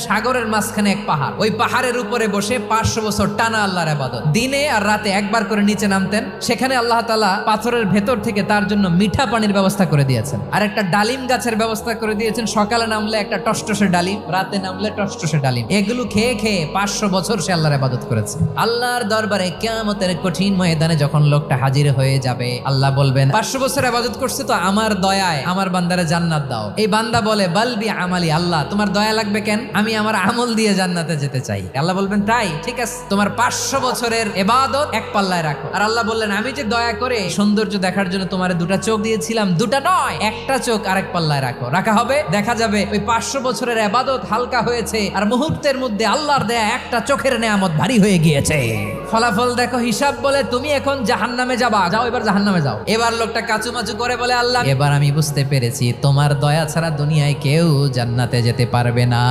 সাগরের মাঝখানে এক পাহাড়, ওই পাহাড়ের উপরে বসে 500 বছর টানা আল্লাহর ইবাদত। দিনে আর রাতে একবার করে নিচে নামতেন। সেখানে আল্লাহ তাআলা পাথরের ভেতর থেকে তার জন্য মিঠা পানির ব্যবস্থা করে দিয়েছেন, আর একটা ডালিম গাছের ব্যবস্থা করে দিয়েছেন। সকালে নামলে একটা টসটসে ডালিম, রাতে নামলে টসটসে ডালিম। এগুলো খেয়ে খেয়ে 500 বছর সে আল্লাহর ইবাদত করেছে। আল্লাহর দরবারে কিয়ামতের কঠিন ময়দানে যখন লোকটা হাজির হয়ে যাবে, আল্লাহ বলবেন 500 বছর ইবাদত করছে তো আমার দয়ায় আমার বান্দারে জান্নাত দাও। এই বান্দা বলে বালবি আমালি, আল্লাহ তোমার দয়া লাগবে কেন, আমি আমার আমল দিয়ে জান্নাতে যেতে চাই। আল্লাহ বলবেন তাই ঠিক আছে, তোমার 500 বছরের ইবাদত এক পাল্লায় রাখো। আর আল্লাহ বললেন আমি যে দয়া করে সৌন্দর্য দেখার জন্য তোমার দুটা চোখ দিয়েছিলাম, দুটা নয় একটা চোখ আরেক পাল্লায় রাখো। রাখা হবে, দেখা যাবে ওই 500 বছরের ইবাদত হালকা হয়েছে আর মুহূর্তের মধ্যে আল্লাহর দেয়া একটা চোখের নেয়ামত ভারী হয়ে গিয়েছে। ফলাফল দেখো, হিসাব বলে তুমি এখন জাহান্নামে যাবা, যাও এবার জাহান্নামে যাও। এবার লোকটা কাচুমাচু করে বলে আল্লাহ এবার আমি বুঝতে পেরেছি তোমার দয়া ছাড়া দুনিয়ায় কেউ জান্নাতে যেতে পারবে না।